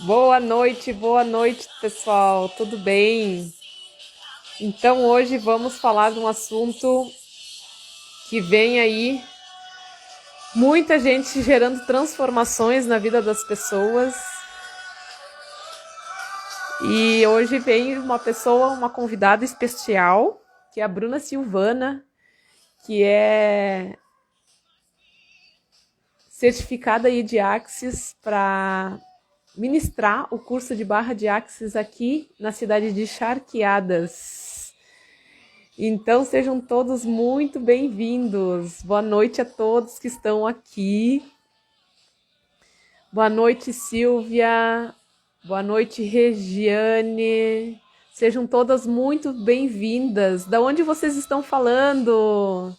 Boa noite, pessoal. Tudo bem? Então, hoje vamos falar de um assunto que vem aí, muita gente gerando transformações na vida das pessoas. E hoje vem uma pessoa, uma convidada especial, que é a Bruna Silvana, que é certificada aí de Axis para ministrar o curso de barra de Axis aqui na cidade de Charqueadas. Então sejam todos muito bem-vindos. Boa noite a todos que estão aqui. Boa noite, Silvia. Boa noite, Regiane. Sejam todas muito bem-vindas. Da onde vocês estão falando?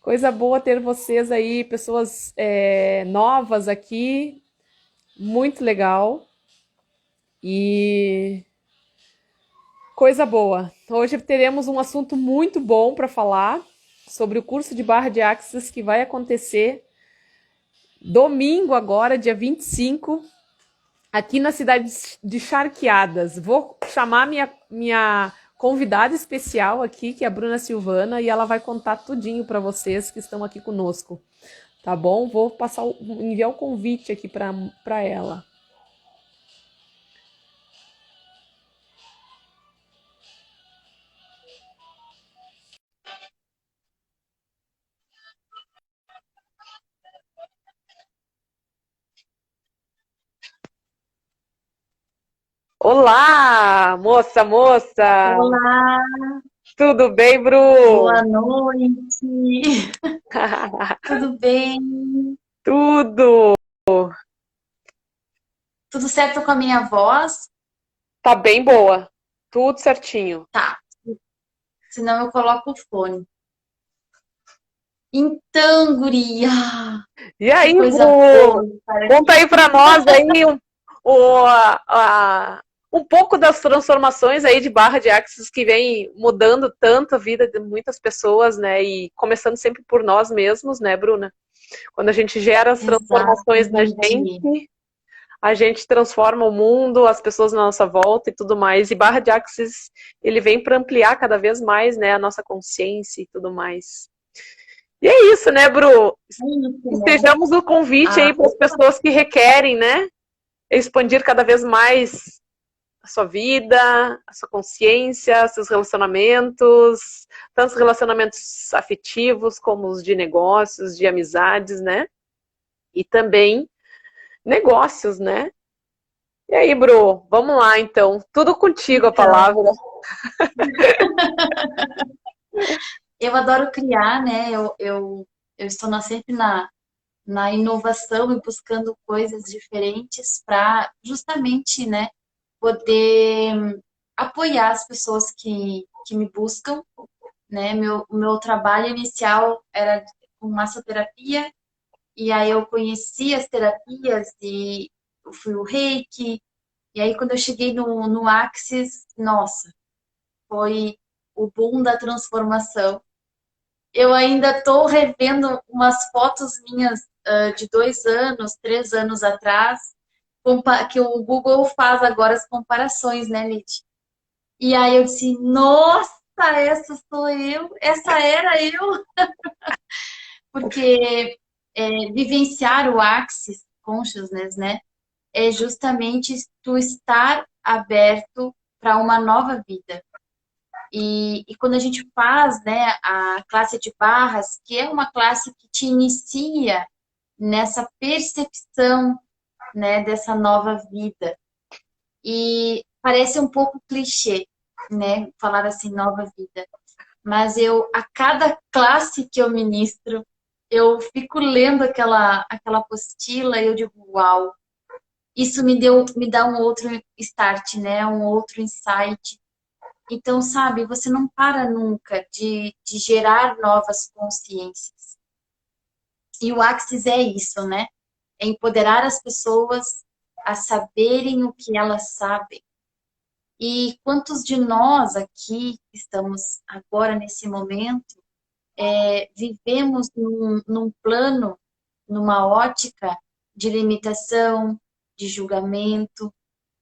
Coisa boa ter vocês aí, pessoas novas aqui. Muito legal. E coisa boa. Hoje teremos um assunto muito bom para falar sobre o curso de barra de Axis que vai acontecer domingo agora, dia 25, aqui na cidade de Charqueadas. Vou chamar minha convidada especial aqui, que é a Bruna Silvana, e ela vai contar tudinho para vocês que estão aqui conosco. Tá bom? Vou enviar o convite aqui para ela. Olá, moça! Olá, Tudo bem, Bru? boa noite. Tudo bem? Tudo! Tudo certo com a minha voz? Tá bem boa. Tudo certinho. Tá, senão eu coloco o fone. Então, guria, E que aí, coisa Bru? boa estar Conta aqui. aí pra nós aí um pouco das transformações aí de barra de Axis que vem mudando tanto a vida de muitas pessoas, né? E começando sempre por nós mesmos, né, Bruna? Quando a gente gera as transformações na Exatamente. gente, a gente transforma o mundo, as pessoas na nossa volta e tudo mais. E barra de Axis, ele vem para ampliar cada vez mais, né, a nossa consciência e tudo mais. E é isso, né, Bru? É isso, né? Estejamos o convite aí para as Opa, pessoas que requerem, né, expandir cada vez mais a sua vida, a sua consciência, seus relacionamentos, tanto os relacionamentos afetivos como os de negócios, de amizades, né? E também negócios, né? E aí, Bru, vamos lá então. Tudo contigo a então, palavra. eu adoro criar, né? Eu estou sempre na inovação e buscando coisas diferentes para justamente, né, poder apoiar as pessoas que me buscam, né? O meu trabalho inicial era com massoterapia, e aí eu conheci as terapias e eu fui o Reiki, e aí quando eu cheguei no Axis, nossa, foi o boom da transformação. Eu ainda estou revendo umas fotos minhas de 2 anos, 3 anos atrás, que o Google faz agora as comparações, né, Lid? E aí eu disse, nossa, essa sou eu, essa era eu, porque vivenciar o Axis Consciousness, né, é justamente tu estar aberto para uma nova vida. E quando a gente faz, né, a classe de barras, que é uma classe que te inicia nessa percepção, né, dessa nova vida. E parece um pouco clichê, né, falar assim, nova vida. Mas a cada classe que eu ministro, eu fico lendo aquela apostila e eu digo, uau, isso me dá um outro start, né, um outro insight. Então, sabe, você não para nunca de gerar novas consciências. E o Axis é isso, né? É empoderar as pessoas a saberem o que elas sabem. E quantos de nós aqui que estamos agora nesse momento vivemos num plano, numa ótica de limitação, de julgamento,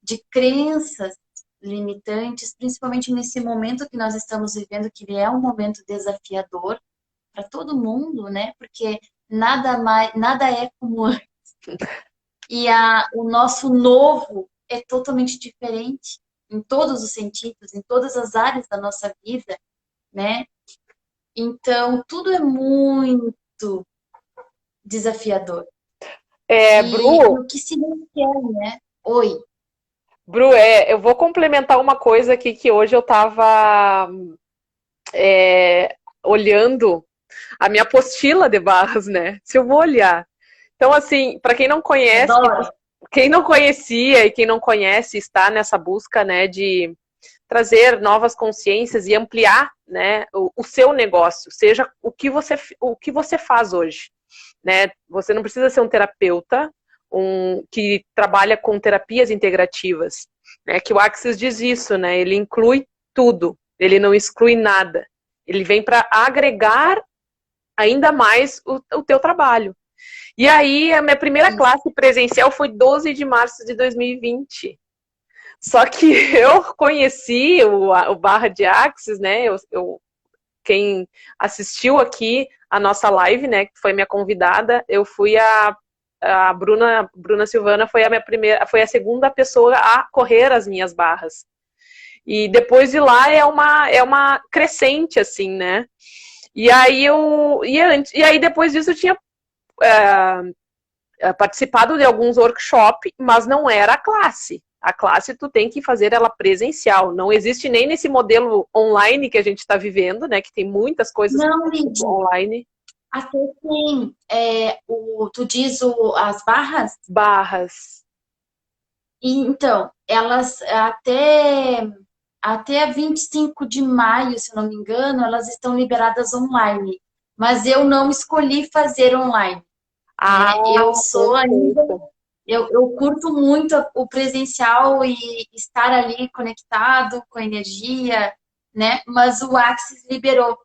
de crenças limitantes, principalmente nesse momento que nós estamos vivendo, que ele é um momento desafiador para todo mundo, né? Porque nada é como antes. E o nosso novo é totalmente diferente em todos os sentidos, em todas as áreas da nossa vida, né? Então, tudo é muito desafiador. E Bru, o que se requer, né? Oi. Bru, eu vou complementar uma coisa aqui que hoje eu estava olhando a minha apostila de barras, né? Se eu vou olhar. Então, assim, para quem não conhece, Adoro. quem não conhecia e quem não conhece está nessa busca, né, de trazer novas consciências e ampliar, né, o seu negócio, seja o que você faz hoje, né? Você não precisa ser um terapeuta, que trabalha com terapias integrativas, né? Que o Axis diz isso, né? Ele inclui tudo, ele não exclui nada. Ele vem para agregar ainda mais o teu trabalho. E aí, a minha primeira Isso. classe presencial foi 12 de março de 2020. Só que eu conheci o Barra de Axis, né? Quem assistiu aqui a nossa live, né? Que foi minha convidada, eu fui a Bruna Silvana foi a minha primeira, foi a segunda pessoa a correr as minhas barras. E depois de lá é uma crescente, assim, né? E aí e aí depois disso eu tinha participado de alguns workshops, mas não era a classe. A classe tu tem que fazer ela presencial. Não existe nem nesse modelo online que a gente está vivendo, né? Que tem muitas coisas Não, Lidy. online. Até tem, tu diz as barras? Barras. E, então, elas até 25 de maio, se eu não me engano, elas estão liberadas online. Mas eu não escolhi fazer online, Ah, né? Eu sou ainda, perfeito. eu curto muito o presencial e estar ali conectado com a energia, né? Mas o Axis liberou.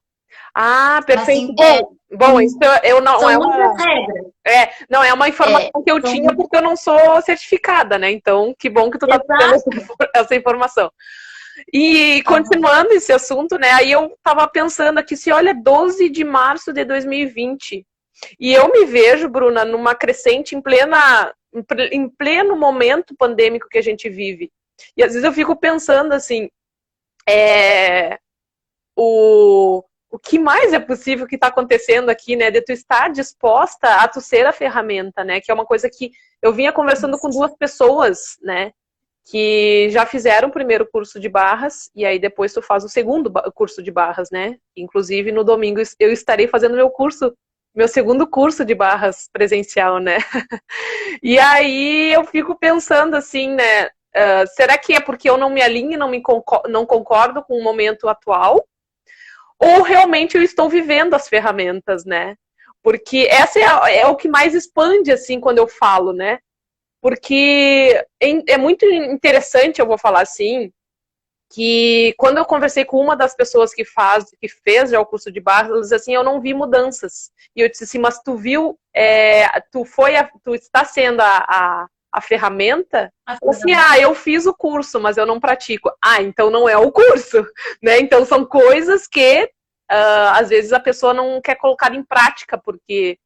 Ah, perfeito. Assim, Bom, isso eu não são é muitas uma regras. não é uma informação que eu São tinha porque eu não sou certificada, né? Então, que bom que tu tá tendo exato. essa informação. E Aham. continuando esse assunto, né? Aí eu tava pensando aqui, se olha 12 de março de 2020, e eu me vejo, Bruna, numa crescente em pleno momento pandêmico que a gente vive. E às vezes eu fico pensando assim, é, o que mais é possível que está acontecendo aqui, né? De tu estar disposta a tu ser a ferramenta, né? Que é uma coisa que eu vinha conversando com duas pessoas, né? Que já fizeram o primeiro curso de barras e aí depois tu faz o segundo curso de barras, né? Inclusive no domingo eu estarei fazendo meu segundo curso de barras presencial, né? E aí eu fico pensando assim, né? Será que é porque eu não me alinho, não concordo com o momento atual? Ou realmente eu estou vivendo as ferramentas, né? Porque essa é o que mais expande, assim, quando eu falo, né? Porque é muito interessante, eu vou falar assim, que quando eu conversei com uma das pessoas que fez já o curso de barras, ela disse assim, eu não vi mudanças. E eu disse assim, mas tu viu, tu está sendo a ferramenta? Assim, eu fiz o curso, mas eu não pratico. Ah, então não é o curso, né? Então são coisas que às vezes a pessoa não quer colocar em prática, porque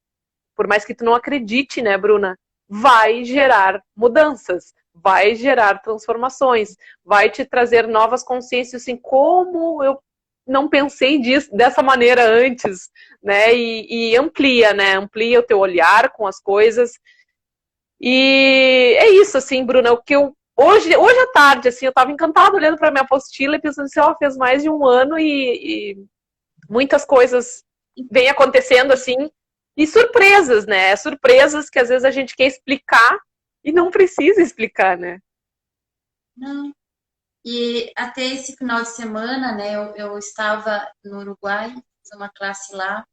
por mais que tu não acredite, né, Bruna, vai gerar mudanças, vai gerar transformações, vai te trazer novas consciências, assim, como eu não pensei dessa maneira antes, né, e amplia, né, amplia o teu olhar com as coisas, e é isso, assim, Bruna, o que eu hoje à tarde, assim, eu estava encantada olhando para minha apostila e pensando assim, ó, fez mais de um ano e muitas coisas vêm acontecendo assim, e surpresas, né? Surpresas que às vezes a gente quer explicar e não precisa explicar, né? Não. E até esse final de semana, né, eu estava no Uruguai, fiz uma classe lá,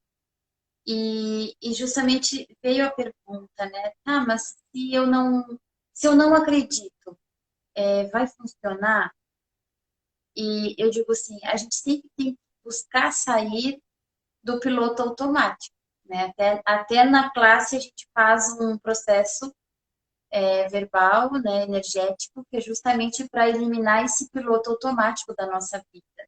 e justamente veio a pergunta, né, mas se eu não acredito, vai funcionar? E eu digo assim, a gente sempre tem que buscar sair do piloto automático, né? Até na classe a gente faz um processo verbal, né, energético, que é justamente para eliminar esse piloto automático da nossa vida.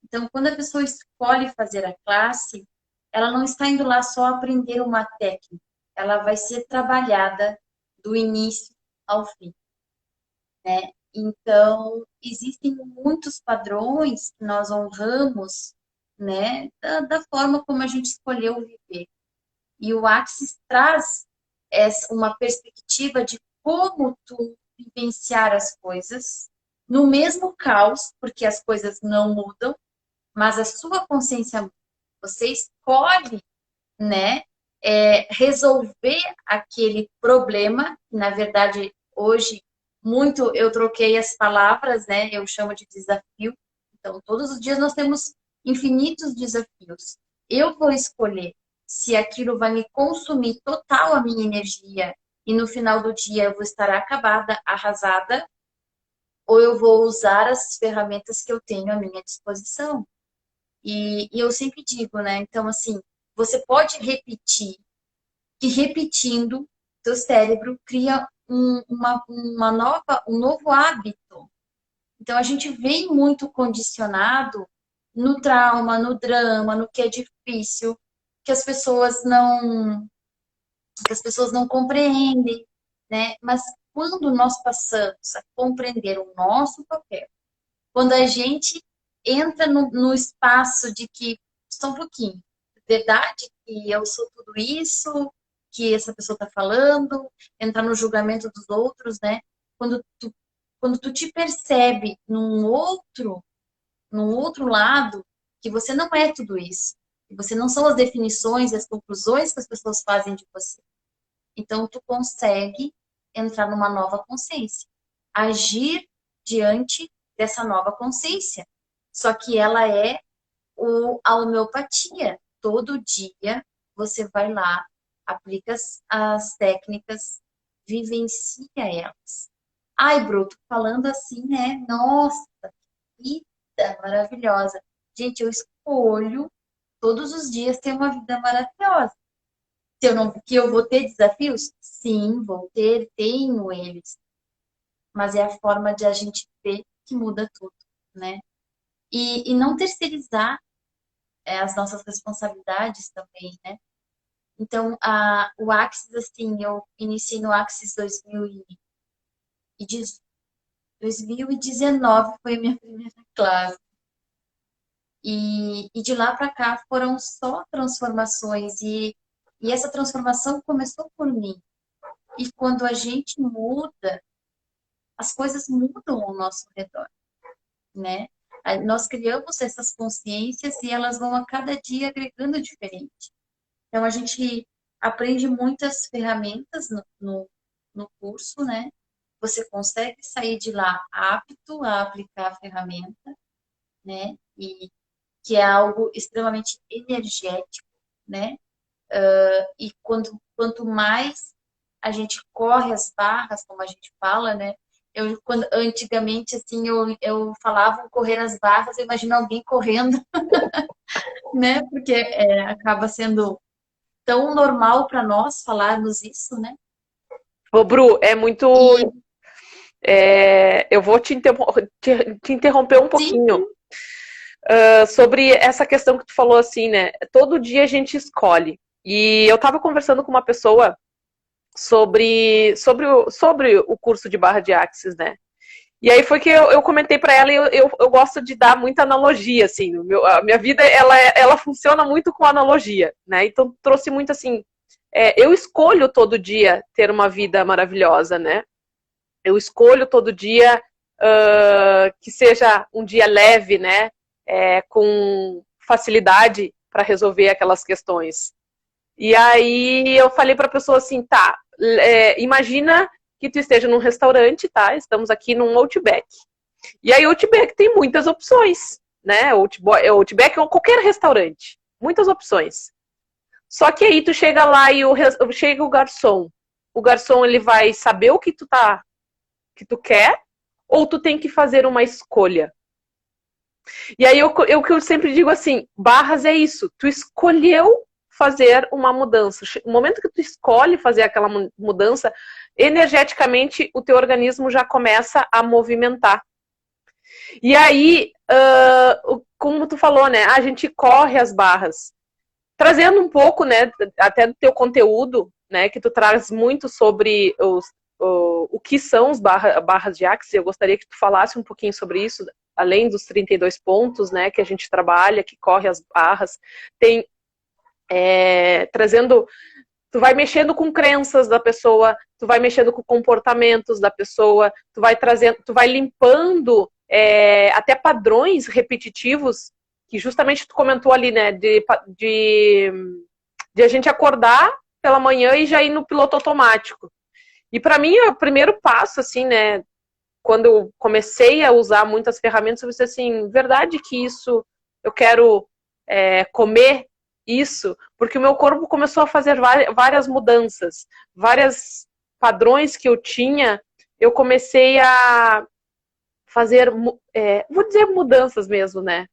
Então, quando a pessoa escolhe fazer a classe, ela não está indo lá só aprender uma técnica, ela vai ser trabalhada do início ao fim, né? Então, existem muitos padrões que nós honramos, né, da forma como a gente escolheu viver. E o Axis traz uma perspectiva de como tu vivenciar as coisas no mesmo caos, porque as coisas não mudam, mas a sua consciência muda. Você escolhe, né, resolver aquele problema, que na verdade hoje muito eu troquei as palavras, né, eu chamo de desafio. Então, todos os dias nós temos infinitos desafios. Eu vou escolher se aquilo vai me consumir total a minha energia e no final do dia eu vou estar acabada, arrasada, ou eu vou usar as ferramentas que eu tenho à minha disposição. E eu sempre digo, né? Então, assim, você pode repetir, que repetindo, teu cérebro cria um novo hábito. Então, a gente vem muito condicionado no trauma, no drama, no que é difícil, que as pessoas não, que as pessoas não compreendem, né? Mas quando nós passamos a compreender o nosso papel, quando a gente entra no espaço de que, só um pouquinho, verdade que eu sou tudo isso, que essa pessoa está falando, entrar no julgamento dos outros, né? Quando tu te percebe num outro lado, que você não é tudo isso, que você não são as definições e as conclusões que as pessoas fazem de você. Então, tu consegue entrar numa nova consciência, agir diante dessa nova consciência. Só que ela é a homeopatia. Todo dia você vai lá, aplica as técnicas, vivencia elas. Ai, Bruto, falando assim, né? Nossa, que vida maravilhosa. Gente, eu escolho todos os dias ter uma vida maravilhosa. Se eu não, que eu vou ter desafios? Sim, vou ter, tenho eles. Mas é a forma de a gente ver que muda tudo, né? E não terceirizar as nossas responsabilidades também, né? Então, o Axis, assim, eu iniciei no Axis 2019, foi a minha primeira classe. E de lá para cá foram só transformações. E essa transformação começou por mim. E quando a gente muda, as coisas mudam ao nosso redor, né? Nós criamos essas consciências e elas vão a cada dia agregando diferente. Então, a gente aprende muitas ferramentas no curso, né? Você consegue sair de lá apto a aplicar a ferramenta, né? E que é algo extremamente energético, né? E quanto mais a gente corre as barras, como a gente fala, né? Antigamente, assim, eu falava correr as barras, eu imagino alguém correndo, né? Porque acaba sendo tão normal para nós falarmos isso, né? Ô, Bru, é muito. E Eu vou te interromper um sim, pouquinho sobre essa questão que tu falou assim, né? Todo dia a gente escolhe. E eu tava conversando com uma pessoa sobre o curso de barra de Axis, né? E aí foi que eu comentei para ela e eu gosto de dar muita analogia, assim. A minha vida, ela funciona muito com analogia, né? Então trouxe muito assim, eu escolho todo dia ter uma vida maravilhosa, né? Eu escolho todo dia que seja um dia leve, né? Com facilidade para resolver aquelas questões. E aí eu falei para a pessoa assim, tá, imagina que tu esteja num restaurante, tá? Estamos aqui num Outback. E aí o Outback tem muitas opções, né? Outback ou qualquer restaurante, muitas opções. Só que aí tu chega lá e chega o garçom. O garçom ele vai saber o que tu quer, ou tu tem que fazer uma escolha. E aí o que eu sempre digo assim, barras é isso, tu escolheu fazer uma mudança. O momento que tu escolhe fazer aquela mudança, energeticamente o teu organismo já começa a movimentar. E aí, como tu falou, né, a gente corre as barras. Trazendo um pouco, né, até do teu conteúdo, né, que tu traz muito sobre o que são os barras de Axis, eu gostaria que tu falasse um pouquinho sobre isso, além dos 32 pontos, né, que a gente trabalha, que corre as barras, tem trazendo, tu vai mexendo com crenças da pessoa, tu vai mexendo com comportamentos da pessoa, tu vai trazendo, tu vai limpando até padrões repetitivos, que justamente tu comentou ali, né, de a gente acordar pela manhã e já ir no piloto automático. E para mim, o primeiro passo, assim, né, quando eu comecei a usar muitas ferramentas, eu disse assim, verdade que isso, eu quero comer isso, porque o meu corpo começou a fazer várias mudanças, vários padrões que eu tinha, eu comecei a fazer, vou dizer mudanças mesmo, né?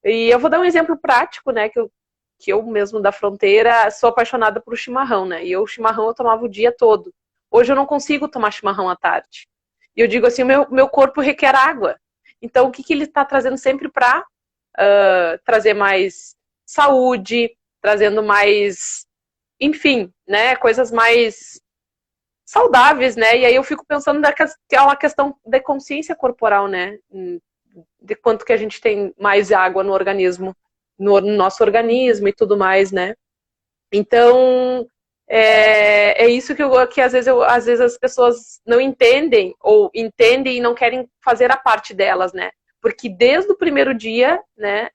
E eu vou dar um exemplo prático, né, que eu mesmo da fronteira sou apaixonada por chimarrão, né? E o chimarrão eu tomava o dia todo. Hoje eu não consigo tomar chimarrão à tarde. E eu digo assim, meu corpo requer água. Então, o que ele está trazendo sempre para trazer mais saúde, trazendo mais, enfim, né, coisas mais saudáveis, né? E aí eu fico pensando naquela questão da consciência corporal, né? De quanto que a gente tem mais água no organismo, no nosso organismo e tudo mais, né? Então, isso que às vezes as pessoas não entendem, ou entendem e não querem fazer a parte delas, né? Porque desde o primeiro dia, né,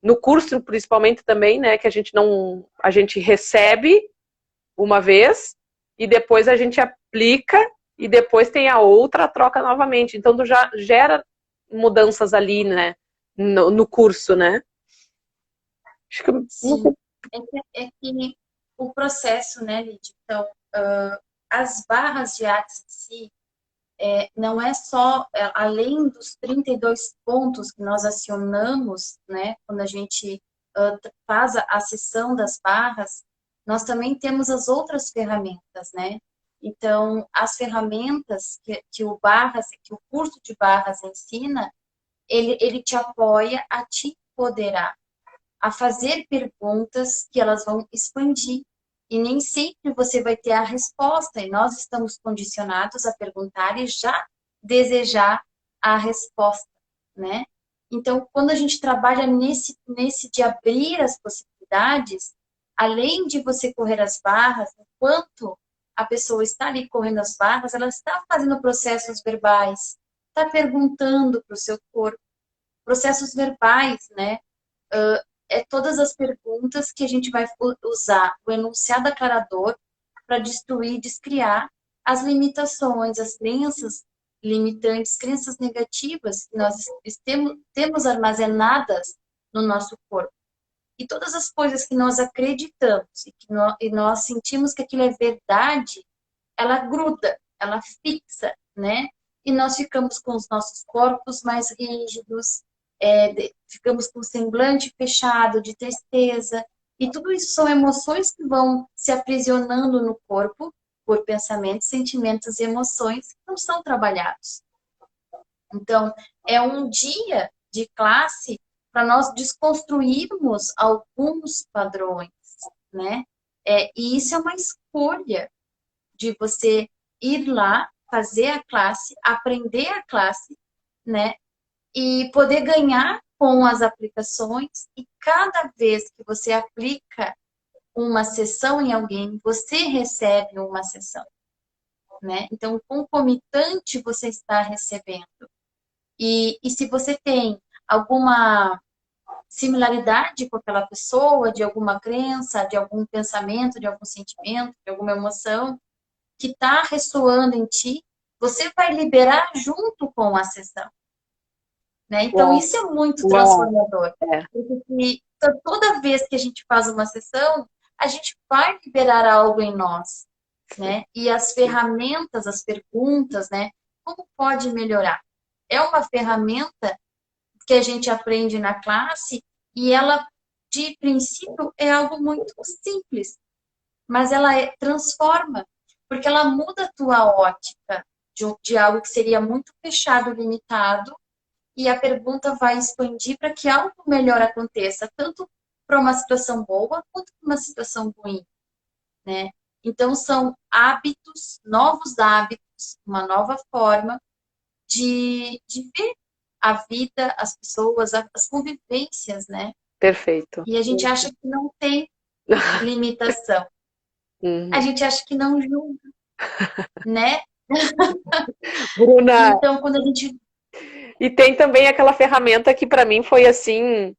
no curso principalmente também, né, que a gente recebe uma vez e depois a gente aplica e depois tem a outra troca novamente. Então tu já gera mudanças ali, né, no curso, né? Acho que não sei. Sim, que o processo, né, Lídia? Então, as barras de Axis em si, não é só, além dos 32 pontos que nós acionamos, né, quando a gente faz a sessão das barras, nós também temos as outras ferramentas, né? Então, as ferramentas que o curso de barras ensina, ele te apoia a te empoderar, a fazer perguntas que elas vão expandir. E nem sempre você vai ter a resposta, e nós estamos condicionados a perguntar e já desejar a resposta, né? Então, quando a gente trabalha nesse de abrir as possibilidades, além de você correr as barras, enquanto a pessoa está ali correndo as barras, ela está fazendo processos verbais, está perguntando para o seu corpo, processos verbais, né? Todas as perguntas que a gente vai usar o enunciado aclarador para destruir, descriar as limitações, as crenças limitantes, crenças negativas que nós temos armazenadas no nosso corpo. E todas as coisas que nós acreditamos e nós sentimos que aquilo é verdade, ela gruda, ela fixa, né? E nós ficamos com os nossos corpos mais rígidos, ficamos com o semblante fechado, de tristeza. E tudo isso são emoções que vão se aprisionando no corpo por pensamentos, sentimentos e emoções que não são trabalhados. Então, é um dia de classe para nós desconstruirmos alguns padrões, né? E isso é uma escolha de você ir lá, fazer a classe, aprender a classe, né? E poder ganhar com as aplicações. E cada vez que você aplica uma sessão em alguém, você recebe uma sessão, né? Então, concomitante você está recebendo. E se você tem alguma similaridade com aquela pessoa, de alguma crença, de algum pensamento, de algum sentimento, de alguma emoção, que está ressoando em ti, você vai liberar junto com a sessão. Né? Então, Uau, isso é muito uau, transformador. é. Porque toda vez que a gente faz uma sessão, a gente vai liberar algo em nós. Né? E as ferramentas, as perguntas, né? Como pode melhorar? É uma ferramenta que a gente aprende na classe, e ela, de princípio, é algo muito simples, mas ela transforma, porque ela muda a tua ótica de algo que seria muito fechado, limitado, e a pergunta vai expandir para que algo melhor aconteça, tanto para uma situação boa quanto para uma situação ruim, né? Então, são hábitos, novos hábitos, uma nova forma de ver a vida, as pessoas, as convivências, né? Perfeito. E a gente acha que não tem limitação. A Uhum. gente acha que não julga, né? Bruna, Então, quando a gente... e tem também aquela ferramenta que para mim foi assim,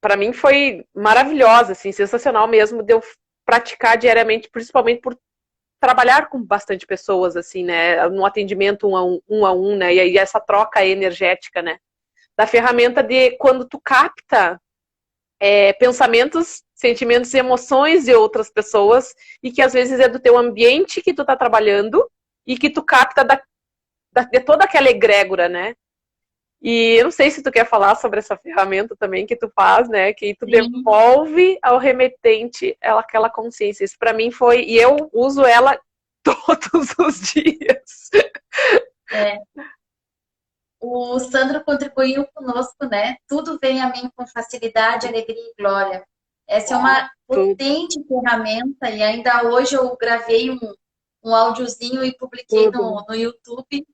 para mim foi maravilhosa, assim, sensacional mesmo de eu praticar diariamente, principalmente por trabalhar com bastante pessoas, assim, né, no atendimento um a um, né, e aí essa troca energética, né, da ferramenta de quando tu capta pensamentos, sentimentos e emoções de outras pessoas e que às vezes é do teu ambiente que tu tá trabalhando e que tu capta de toda aquela egrégora, né? E eu não sei se tu quer falar sobre essa ferramenta também que tu faz, né? Que tu Sim, devolve ao remetente aquela consciência. Isso para mim foi, e eu uso ela todos os dias. é. O Sandro contribuiu conosco, né? Tudo vem a mim com facilidade, alegria e glória. Essa é uma Tudo, potente ferramenta e ainda hoje eu gravei um áudiozinho e publiquei tudo. no YouTube,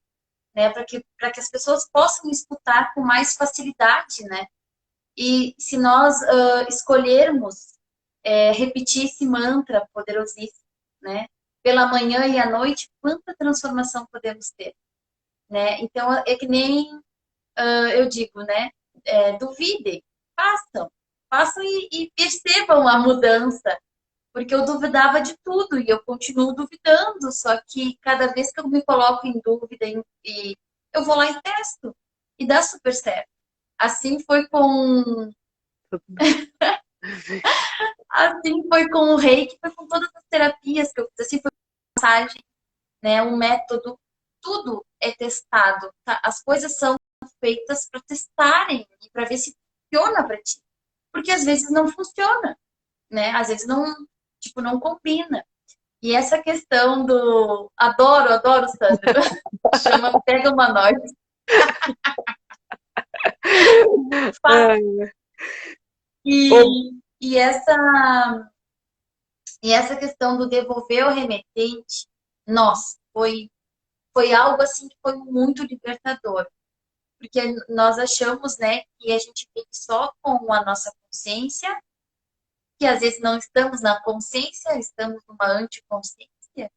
né? Para que as pessoas possam escutar com mais facilidade, né? E se nós escolhermos repetir esse mantra poderosíssimo, né? Pela manhã e à noite, quanta transformação podemos ter, né? Então, é que nem eu digo, né? Duvidem, façam, façam e percebam a mudança, porque eu duvidava de tudo e eu continuo duvidando, só que cada vez que eu me coloco em dúvida e eu vou lá e testo, e dá super certo. Assim foi com Assim foi com o reiki, foi com todas as terapias que eu fiz, assim foi com massagem, né? Um método, tudo é testado, tá? As coisas são feitas para testarem e para ver se funciona para ti. Porque às vezes não funciona, né? Às vezes não, tipo, não combina. E essa questão do adoro, Sandro. Chama Pega uma Nós. Ai, E, e essa e essa questão do devolver o remetente, nossa, foi algo assim que foi muito libertador, porque nós achamos, né, que a gente vive só com a nossa consciência, que às vezes não estamos na consciência, estamos numa anticonsciência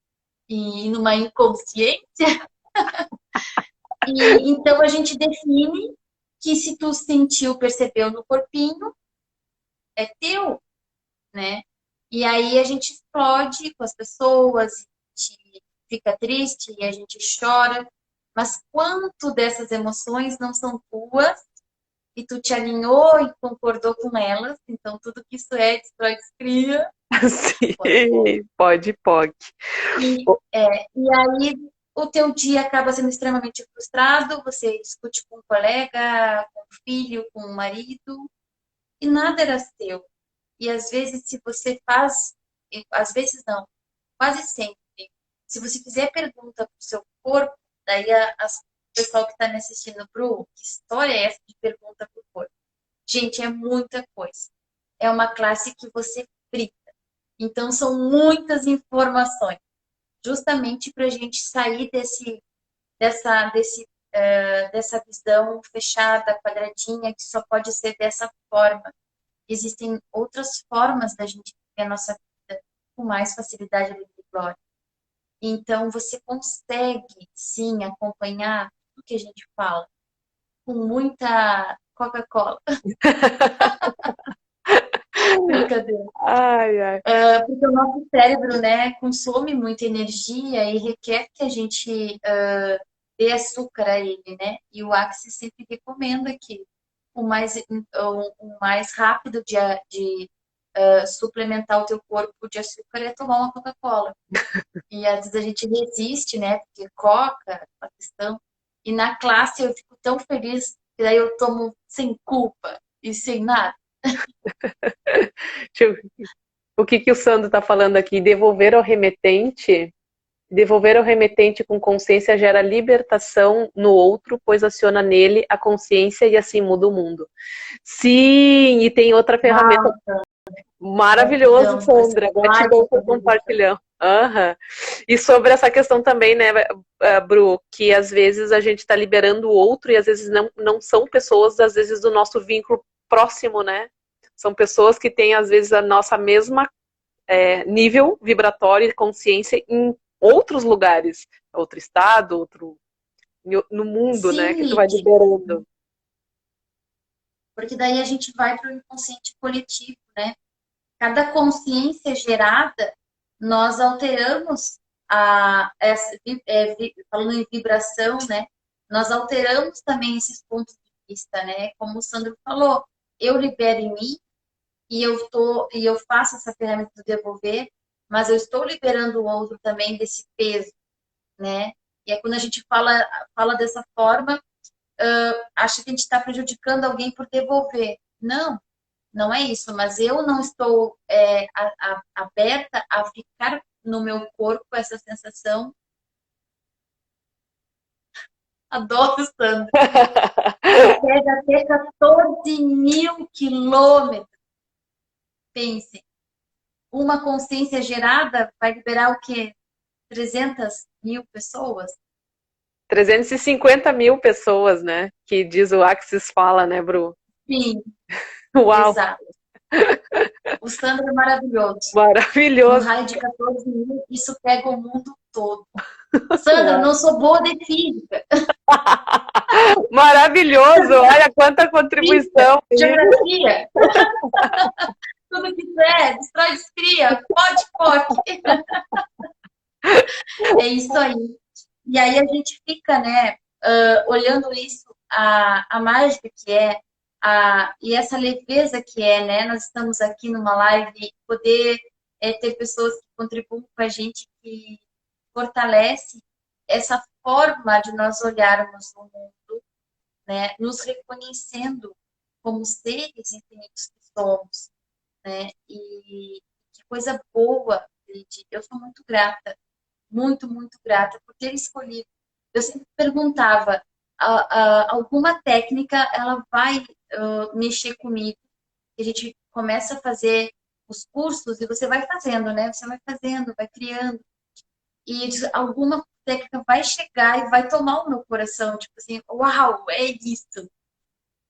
e numa inconsciência, e então a gente define que se tu sentiu, percebeu no corpinho, é teu, né? E aí a gente explode com as pessoas, a gente fica triste e a gente chora, mas quanto dessas emoções não são tuas e tu te alinhou e concordou com elas, então tudo que isso destrói, descria, pode pôr. sim, pode, pode. E aí o teu dia acaba sendo extremamente frustrado, você discute com um colega, com um filho, com um marido, e nada era seu. E às vezes, se você faz, às vezes não, quase sempre, se você fizer pergunta para o seu corpo, daí o pessoal que está me assistindo, Bru, que história é essa de pergunta para o corpo? Gente, é muita coisa. É uma classe que você frita. Então, são muitas informações, justamente para a gente sair dessa visão fechada, quadradinha, que só pode ser dessa forma. Existem outras formas da gente viver a nossa vida com mais facilidade e glória. Então, você consegue, sim, acompanhar tudo que a gente fala com muita Coca-Cola. Brincadeira. Ai, ai. Porque o nosso cérebro, né, consome muita energia e requer que a gente dê açúcar a ele, né? E o Axis sempre recomenda que o mais rápido de suplementar o teu corpo de açúcar é tomar uma Coca-Cola. E às vezes a gente resiste, né? Porque Coca, a questão. E na classe eu fico tão feliz que daí eu tomo sem culpa e sem nada. O que o Sandro está falando aqui? Devolver ao remetente com consciência gera libertação no outro, pois aciona nele a consciência e assim muda o mundo. Sim, e tem outra ferramenta. Maravilhoso, Sandra. Gratidão por compartilhar. Uhum. E sobre essa questão também, né, Bru, que às vezes a gente está liberando o outro e às vezes não são pessoas, às vezes, do nosso vínculo próximo, né? São pessoas que têm, às vezes, a nossa mesma nível vibratório e consciência em outros lugares, outro estado, no mundo, sim, né, que tu vai liberando. Porque daí a gente vai para o inconsciente coletivo, né? Cada consciência gerada, nós alteramos falando em vibração, né? Nós alteramos também esses pontos de vista, né? Como o Sandro falou, eu libero em mim e eu faço essa ferramenta do devolver, mas eu estou liberando o outro também desse peso, né? E é quando a gente fala dessa forma, acha que a gente está prejudicando alguém por devolver. Não, não é isso, mas eu não estou aberta a ficar no meu corpo essa sensação. Adoro, Sandra. Pega até 14 mil quilômetros. Pense, uma consciência gerada vai liberar o quê? 300 mil pessoas? 350 mil pessoas, né? Que diz o Axis fala, né, Bru? Sim. Uau! Exato. O Sandro é maravilhoso. Maravilhoso. Um raio de 14 mil, isso pega o mundo todo. Sandro, não sou boa de física. Maravilhoso! Olha quanta contribuição. Geografia. Tudo que quiser, destrói, descria. Pode. É isso aí. E aí a gente fica, né, olhando isso, a mágica que é, e essa leveza que é, né? Nós estamos aqui numa live e poder ter pessoas que contribuem com a gente, que fortalece essa forma de nós olharmos no mundo, né? Nos reconhecendo como seres infinitos que somos, né? E que coisa boa, Lid. Eu sou muito grata, muito, muito grata por ter escolhido. Eu sempre perguntava, alguma técnica ela vai mexer comigo? A gente começa a fazer os cursos e você vai fazendo, né? Você vai fazendo, vai criando. E alguma técnica vai chegar e vai tomar o meu coração. Tipo assim, uau, é isso.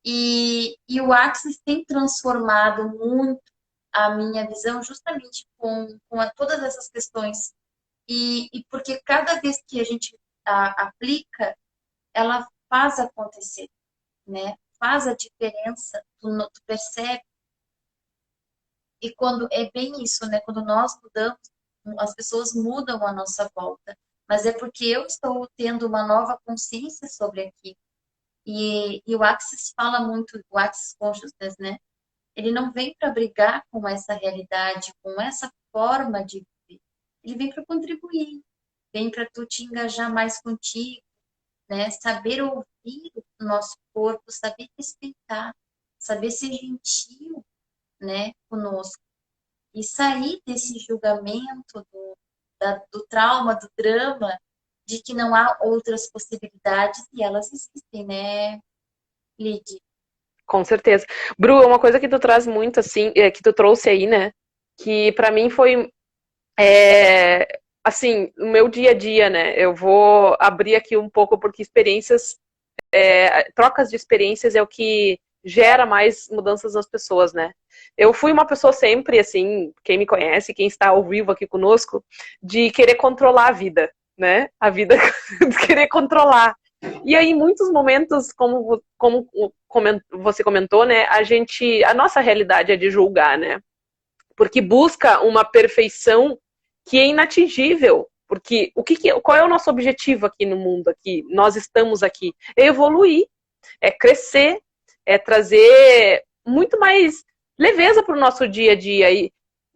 E o Axis tem transformado muito a minha visão justamente com todas essas questões. E porque cada vez que a gente aplica, ela faz acontecer, né? Faz a diferença, tu percebe. E quando é bem isso, né? Quando nós mudamos, as pessoas mudam a nossa volta. Mas é porque eu estou tendo uma nova consciência sobre aquilo. E o Axis fala muito, o Axis Consciousness, né? Ele não vem para brigar com essa realidade, com essa forma de viver. Ele vem para contribuir, vem para tu te engajar mais contigo, né? Saber ouvir o nosso corpo, saber respeitar, saber ser gentil, né, conosco. E sair desse julgamento do trauma, do drama, de que não há outras possibilidades, e elas existem, né, Lid? Com certeza. Bru, uma coisa que tu traz muito, assim, que tu trouxe aí, né, que pra mim foi, assim, o meu dia a dia, né, eu vou abrir aqui um pouco, porque experiências, trocas de experiências é o que gera mais mudanças nas pessoas, né. Eu fui uma pessoa sempre, assim, quem me conhece, quem está ao vivo aqui conosco, de querer controlar a vida, né, a vida de querer controlar. E aí, em muitos momentos, como você comentou, né, a nossa realidade é de julgar, né, porque busca uma perfeição que é inatingível, porque qual é o nosso objetivo aqui no mundo, aqui, nós estamos aqui? É evoluir, é crescer, é trazer muito mais leveza para o nosso dia a dia. E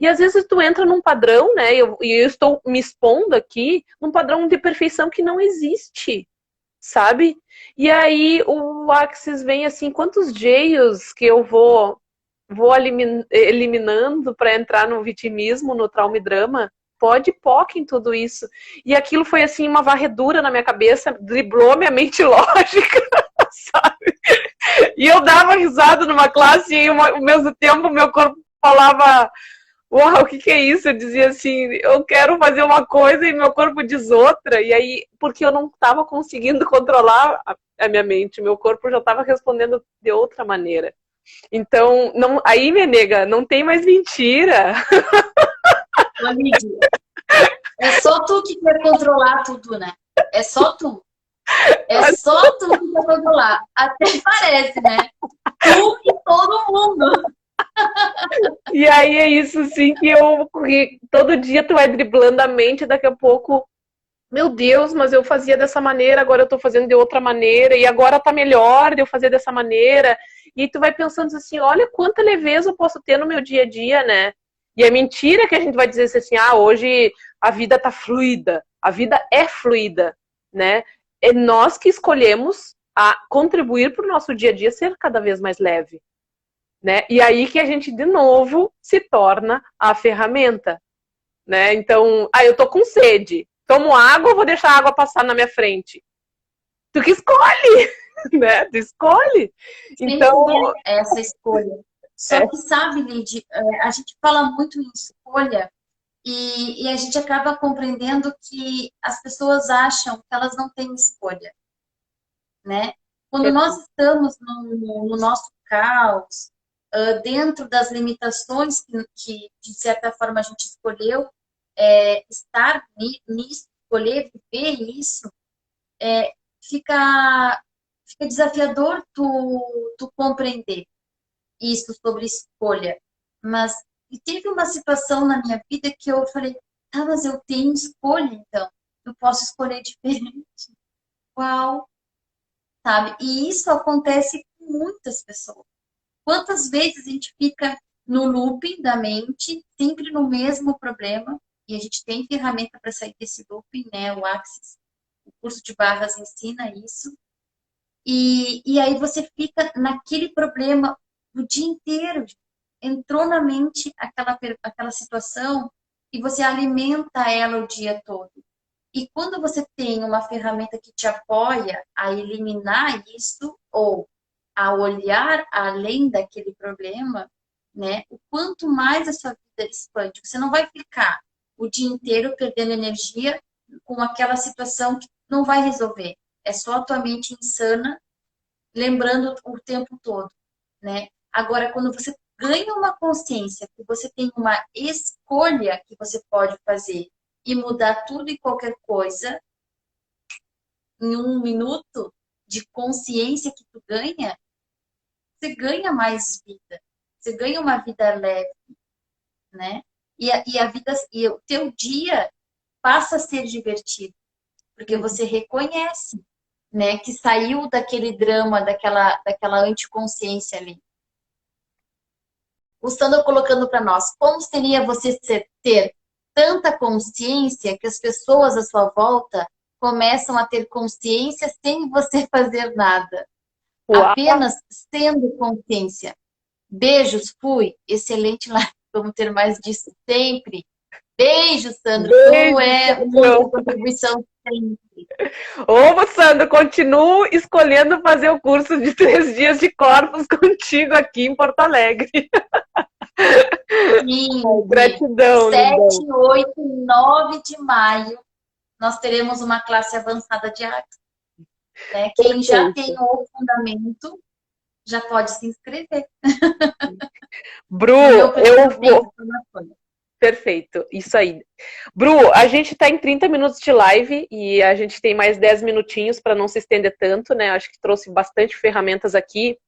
às vezes tu entra num padrão, né, e eu estou me expondo aqui, num padrão de perfeição que não existe. sabe? E aí o Axis vem assim, quantos dias que eu vou eliminando para entrar no vitimismo, no trauma e drama? Pode POC em tudo isso. E aquilo foi assim uma varredura na minha cabeça, driblou minha mente lógica, sabe? E eu dava risada numa classe e ao mesmo tempo meu corpo falava: uau, o que que é isso? Eu dizia assim, eu quero fazer uma coisa e meu corpo diz outra. E aí, porque eu não estava conseguindo controlar a minha mente, meu corpo já estava respondendo de outra maneira. Então, não, aí, minha nega, não tem mais mentira. Ô, Lídia, é só tu que quer controlar tudo, né? É só tu. É só tu que quer controlar. Até parece, né? Tu e todo mundo. E aí é isso, sim, que eu todo dia tu vai driblando a mente, daqui a pouco, meu Deus, mas eu fazia dessa maneira, agora eu tô fazendo de outra maneira, e agora tá melhor de eu fazer dessa maneira. E tu vai pensando assim, olha quanta leveza eu posso ter no meu dia a dia, né? E é mentira que a gente vai dizer assim, ah, hoje a vida tá fluida. A vida é fluida, né? É nós que escolhemos a contribuir para o nosso dia a dia ser cada vez mais leve, né? E aí que a gente, de novo, se torna a ferramenta, né? Então, eu tô com sede. Tomo água ou vou deixar a água passar na minha frente? Tu que escolhe, né? Tu escolhe. Então, é essa escolha. Só que, sabe, Lid, a gente fala muito em escolha e a gente acaba compreendendo que as pessoas acham que elas não têm escolha, né? Quando nós estamos no nosso caos, dentro das limitações que, de certa forma, a gente escolheu estar nisso, escolher viver isso, fica desafiador tu compreender isso sobre escolha. Mas e teve uma situação na minha vida que eu falei, tá, mas eu tenho escolha, então. Eu posso escolher diferente. Qual? Sabe? E isso acontece com muitas pessoas. Quantas vezes a gente fica no looping da mente, sempre no mesmo problema, e a gente tem ferramenta para sair desse looping, né? O Axis, o curso de barras ensina isso. E aí você fica naquele problema o dia inteiro. Entrou na mente aquela situação e você alimenta ela o dia todo. E quando você tem uma ferramenta que te apoia a eliminar isso ou a olhar além daquele problema, né? O quanto mais a sua vida expande, você não vai ficar o dia inteiro perdendo energia com aquela situação que não vai resolver. É só a tua mente insana lembrando o tempo todo, né? Agora, quando você ganha uma consciência que você tem uma escolha que você pode fazer e mudar tudo e qualquer coisa em um minuto de consciência que tu ganha, você ganha mais vida. Você ganha uma vida leve, né? E a vida, e o teu dia passa a ser divertido, porque você reconhece, né, que saiu daquele drama, daquela anticonsciência ali. O Sandro colocando para nós, como seria você ter tanta consciência que as pessoas à sua volta começam a ter consciência sem você fazer nada? uau. Apenas sendo consciência. Beijos, fui. Excelente live. Vamos ter mais disso sempre. Beijo, Sandro. Beijo, Tu é uma contribuição sempre. Ô, Sandro, continuo escolhendo fazer o curso de 3 dias de corpos contigo aqui em Porto Alegre. Sim, gratidão. 7, 8, 9 de maio, nós teremos uma classe avançada de arte. Né? Quem já tem o fundamento já pode se inscrever. Bru, eu vou. Perfeito, isso aí. Bru, a gente está em 30 minutos de live e a gente tem mais 10 minutinhos para não se estender tanto, né? Acho que trouxe bastante ferramentas aqui.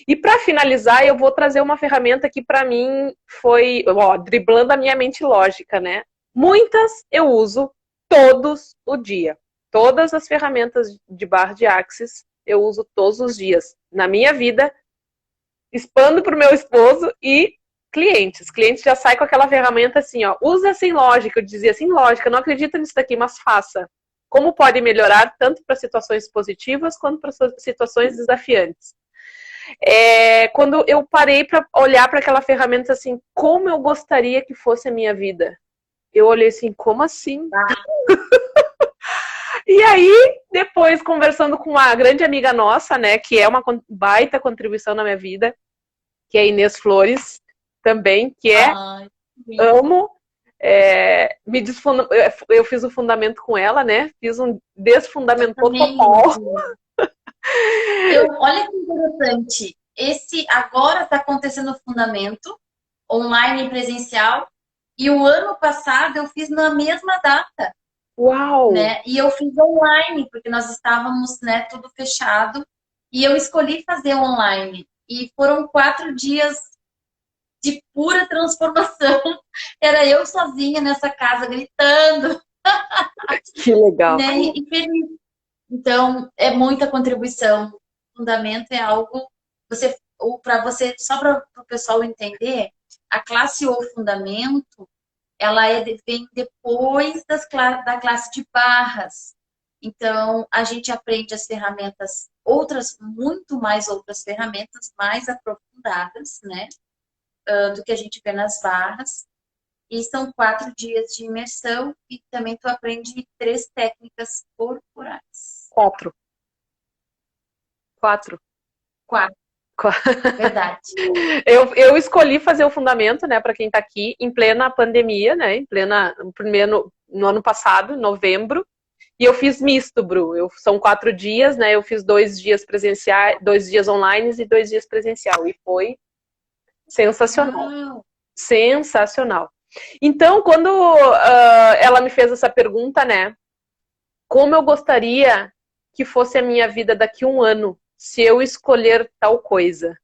E para finalizar, eu vou trazer uma ferramenta que para mim foi, driblando a minha mente lógica, né? Muitas eu uso todos o dia. Todas as ferramentas de barra de Axis eu uso todos os dias. Na minha vida, expando para o meu esposo e clientes. Clientes já saem com aquela ferramenta assim, ó, usa sem lógica. Eu dizia, sem lógica, não acredita nisso daqui, mas faça. como pode melhorar tanto para situações positivas quanto para situações desafiantes. Quando eu parei para olhar para aquela ferramenta assim, como eu gostaria que fosse a minha vida? Eu olhei assim, como assim? E aí, depois, conversando com uma grande amiga nossa, né, que é uma baita contribuição na minha vida, que é a Inês Flores, também, que amo, eu fiz o fundamento com ela, né, fiz um desfundamentou total. Olha que interessante, agora está acontecendo o fundamento, online e presencial, e o ano passado eu fiz na mesma data. Uau! Né? E eu fiz online, porque nós estávamos, né, tudo fechado, e eu escolhi fazer online. E foram 4 dias de pura transformação. Era eu sozinha nessa casa, gritando. Que legal! Né? E feliz. Então, é muita contribuição. O fundamento é algo... só para o pessoal entender, a classe ou fundamento, ela vem depois da classe de barras. Então, a gente aprende as ferramentas, muito mais outras ferramentas mais aprofundadas, né? Do que a gente vê nas barras. E são 4 dias de imersão e também tu aprende 3 técnicas corporais. 4. 4. 4. Verdade. Eu escolhi fazer o fundamento, né, para quem está aqui, em plena pandemia, né, no ano passado, em novembro, e eu fiz misto, Bru. São 4 dias, né, eu fiz 2 dias presenciais, 2 dias online e 2 dias presencial, e foi sensacional. Uau. Sensacional. Então, quando ela me fez essa pergunta, né, como eu gostaria que fosse a minha vida daqui a um ano, se eu escolher tal coisa?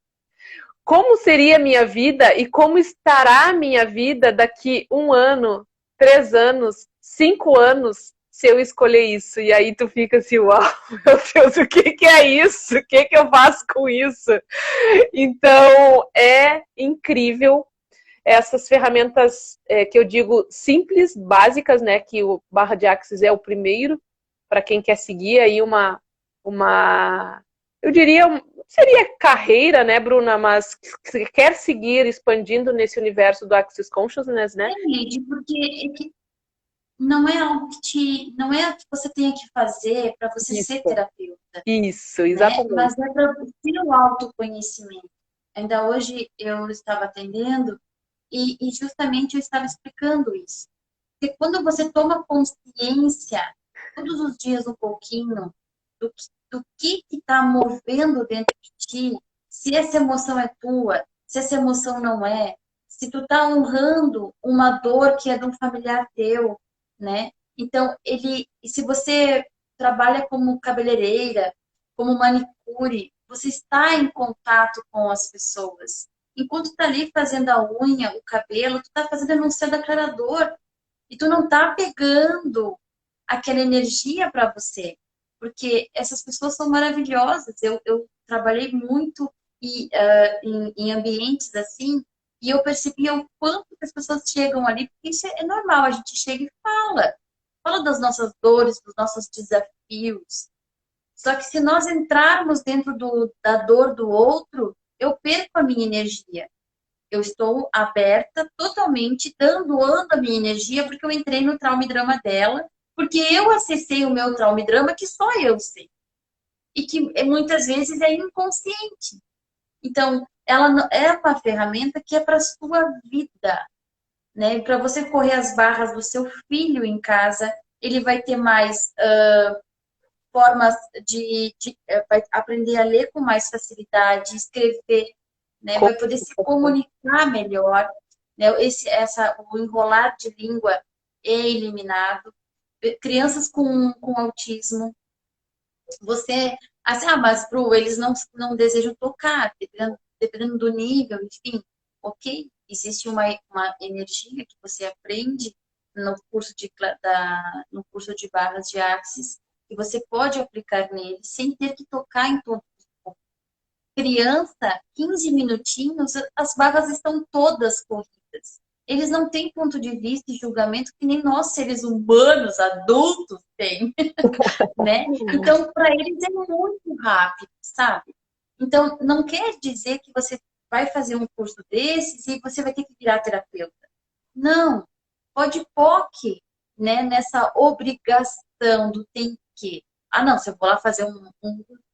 Como seria a minha vida e como estará a minha vida daqui 1 ano, 3 anos, 5 anos, se eu escolher isso? E aí tu fica assim, uau, meu Deus, o que é isso? O que eu faço com isso? Então, é incrível essas ferramentas que eu digo simples, básicas, né? Que o Barra de Axis é o primeiro para quem quer seguir aí eu diria, seria carreira, né, Bruna? Mas quer seguir expandindo nesse universo do Access Consciousness, né? Lid, porque não é algo não é o que você tenha que fazer para você ser terapeuta. Isso, né? exatamente. Mas é para ter o autoconhecimento. Ainda hoje eu estava atendendo e justamente eu estava explicando isso. Porque quando você toma consciência, todos os dias um pouquinho, do que está movendo dentro de ti, se essa emoção é tua, se essa emoção não é, se tu está honrando uma dor que é de um familiar teu, né? Então, se você trabalha como cabeleireira, como manicure, você está em contato com as pessoas. Enquanto tu tá ali fazendo a unha, o cabelo, tu tá fazendo enunciado declarador. E tu não tá pegando aquela energia para você. Porque essas pessoas são maravilhosas. Eu trabalhei muito em ambientes assim, e eu percebia o quanto que as pessoas chegam ali, porque isso é normal, a gente chega e fala das nossas dores, dos nossos desafios. Só que se nós entrarmos dentro da dor do outro, eu perco a minha energia. Eu estou aberta, totalmente, dando ando a minha energia, porque eu entrei no trauma e drama dela, porque eu acessei o meu trauma e drama que só eu sei. E que muitas vezes é inconsciente. Então, ela é uma ferramenta que é para a sua vida. Né? Para você correr as barras do seu filho em casa, ele vai ter mais formas vai aprender a ler com mais facilidade, escrever, né? Vai poder se comunicar melhor, né? O enrolar de língua é eliminado. Crianças com autismo, mas eles não desejam tocar, dependendo do nível, enfim, ok? Existe uma energia que você aprende no curso de barras de Axis, que você pode aplicar nele sem ter que tocar em todo o corpo. Criança, 15 minutinhos, as barras estão todas corridas. eles não têm ponto de vista e julgamento que nem nós, seres humanos, adultos, têm, né? Então, para eles é muito rápido, sabe? Então, não quer dizer que você vai fazer um curso desses e você vai ter que virar terapeuta. Não, pode POC, né? Nessa obrigação do tem que. Ah, não, se eu vou lá fazer um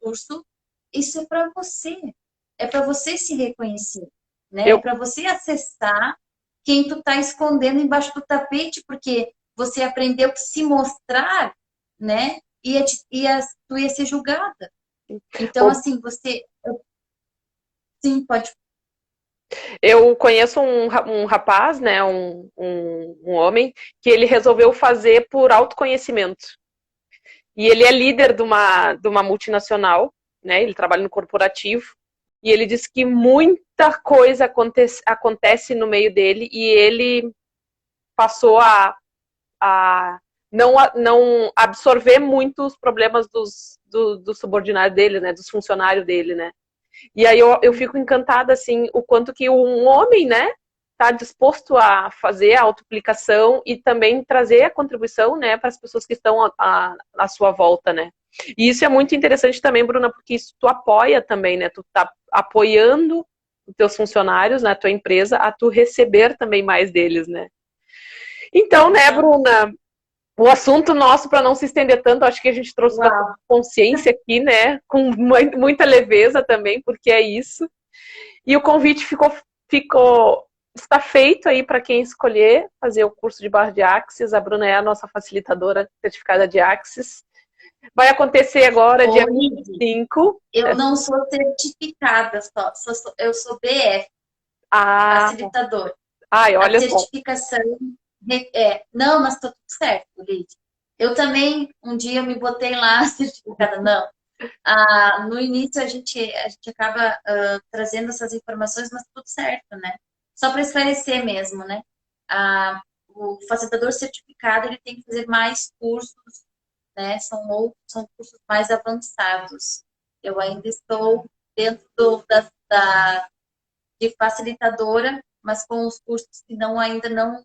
curso, isso é para você se reconhecer, né? É Eu, para você acessar quem tu tá escondendo embaixo do tapete, porque você aprendeu que se mostrar, né? Tu ia ser julgada. Então, assim, você. Sim, pode. eu conheço um rapaz, né, um homem, que ele resolveu fazer por autoconhecimento. E ele é líder de uma multinacional, né? Ele trabalha no corporativo. E ele disse que muita coisa acontece no meio dele e ele passou a não absorver muito os problemas do subordinado dele, né? Dos funcionários dele, né? E aí eu fico encantada, assim, o quanto que um homem, né? Está disposto a fazer a autoaplicação e também trazer a contribuição, né, para as pessoas que estão à sua volta, né. E isso é muito interessante também, Bruna, porque isso tu apoia também, né, tu tá apoiando os teus funcionários, na tua empresa, a tu receber também mais deles, né. Então, né, Bruna, o assunto nosso, para não se estender tanto, acho que a gente trouxe bastante consciência aqui, né, com muita leveza também, porque é isso. E o convite está feito aí para quem escolher fazer o curso de barra de Axis. A Bruna é a nossa facilitadora certificada de Axis. Vai acontecer agora, dia 25. Eu não sou certificada, eu sou BF, facilitador. Ai, olha a certificação não, mas tá tudo certo, Lid. Eu também, um dia eu me botei lá certificada, não. No início a gente acaba trazendo essas informações, mas tudo certo, né? Só para esclarecer mesmo, né? O facilitador certificado ele tem que fazer mais cursos, né? São cursos mais avançados. Eu ainda estou dentro de facilitadora, mas com os cursos que ainda não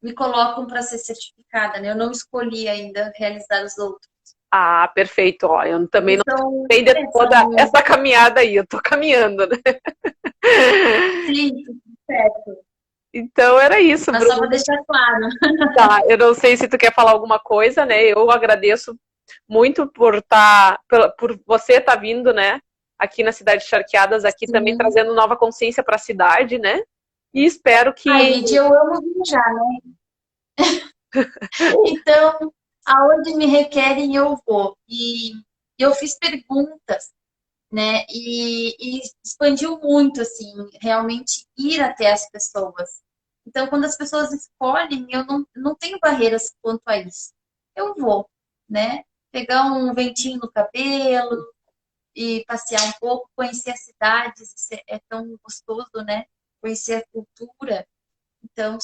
me colocam para ser certificada, né? Eu não escolhi ainda realizar os outros. Ah, perfeito. Ó, eu também não sei de toda essa caminhada aí, eu tô caminhando, né? Sim, certo. Então era isso, mas Bruno. Só para deixar claro. Tá, eu não sei se tu quer falar alguma coisa, né? Eu agradeço muito por você estar vindo, né? Aqui na cidade de Charqueadas, aqui Sim. também trazendo nova consciência para a cidade, né? E espero que. Lídia, eu amo viajar, né? Então, aonde me requerem, eu vou. E eu fiz perguntas, né? E expandiu muito, assim, realmente ir até as pessoas. Então, quando as pessoas escolhem, eu não tenho barreiras quanto a isso. Eu vou, né? Pegar um ventinho no cabelo e passear um pouco, conhecer as cidades, é tão gostoso, né? Conhecer a cultura. Então,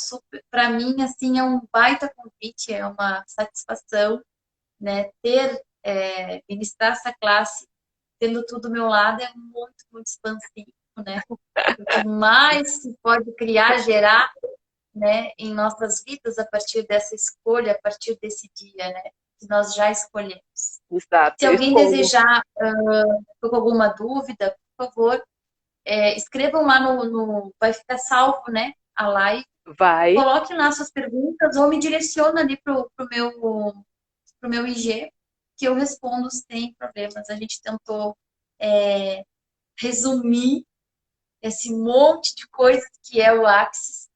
para mim, assim, é um baita convite, é uma satisfação, né? Ministrar essa classe, tendo tudo ao meu lado, é muito, muito expansivo, né? O que mais se pode criar, gerar, né, em nossas vidas a partir dessa escolha, a partir desse dia, né? Que nós já escolhemos. Exato. Se alguém desejar, com alguma dúvida, por favor, escrevam lá vai ficar salvo, né? A live. Vai. Coloque lá suas perguntas ou me direciona ali pro meu IG, que eu respondo sem problemas. A gente tentou resumir esse monte de coisas que é o Axis,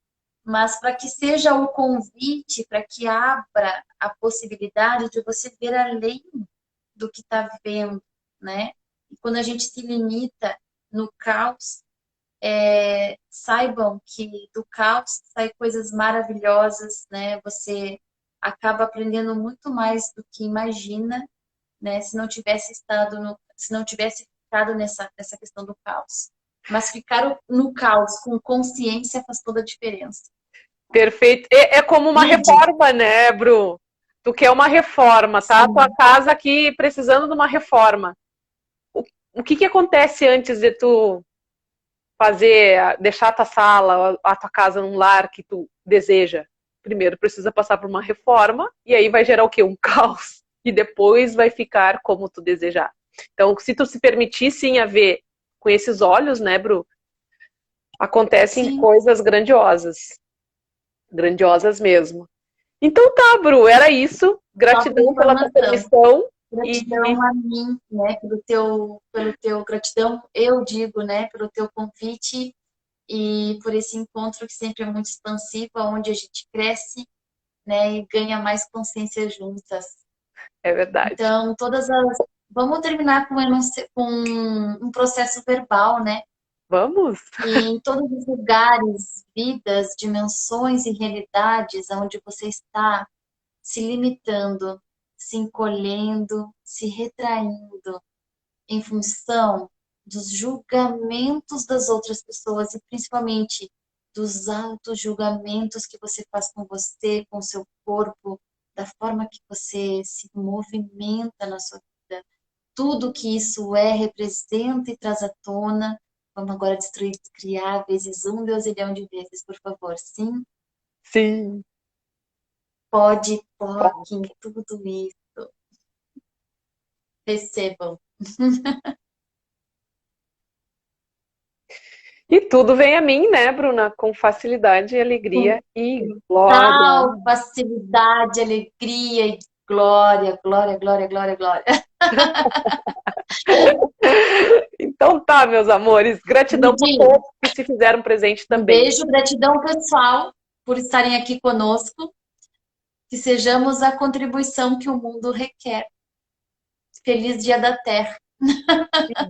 mas para que seja o convite, para que abra a possibilidade de você ver além do que está vivendo, né? E quando a gente se limita no caos, saibam que do caos saem coisas maravilhosas, né? Você acaba aprendendo muito mais do que imagina, né? Se não tivesse ficado nessa questão do caos. Mas ficar no caos com consciência faz toda a diferença. Perfeito. É como uma reforma, né, Bru? Tu quer uma reforma, tá? Sim. Tua casa aqui precisando de uma reforma. O que acontece antes de tu deixar a tua sala, a tua casa num lar que tu deseja, primeiro precisa passar por uma reforma, e aí vai gerar o quê? Um caos. E depois vai ficar como tu desejar. Então, se tu se permitir, sim, a ver com esses olhos, né, Bru? Acontecem Sim, coisas grandiosas. Grandiosas mesmo. Então tá, Bru, era isso. só por Gratidão pela tua informação. permissão. E Gratidão a mim, né, pelo teu gratidão, eu digo, né, pelo teu convite e por esse encontro que sempre é muito expansivo, onde a gente cresce, né, e ganha mais consciência juntas. é verdade. Então, vamos terminar com um processo verbal, né? Vamos? E em todos os lugares, vidas, dimensões e realidades onde você está se limitando, se encolhendo, se retraindo em função dos julgamentos das outras pessoas e principalmente dos autos julgamentos que você faz com você, com o seu corpo, da forma que você se movimenta na sua vida. Tudo que isso representa e traz à tona. Vamos agora destruir, criar vezes 1 bilhão de vezes, por favor. Sim, Sim. pode, toque em tudo isso. Recebam. E tudo vem a mim, né, Bruna? Com facilidade, alegria e glória. Tal facilidade, alegria e glória, glória, glória, glória, glória. Então tá, meus amores. Gratidão por Lidi, todos que se fizeram presente um também. beijo, gratidão pessoal por estarem aqui conosco. Que sejamos a contribuição que o mundo requer. Feliz Dia da Terra.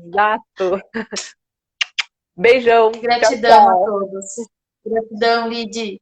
Exato. Beijão. Tchau, Gratidão a tchau. todos. Gratidão, Lidi.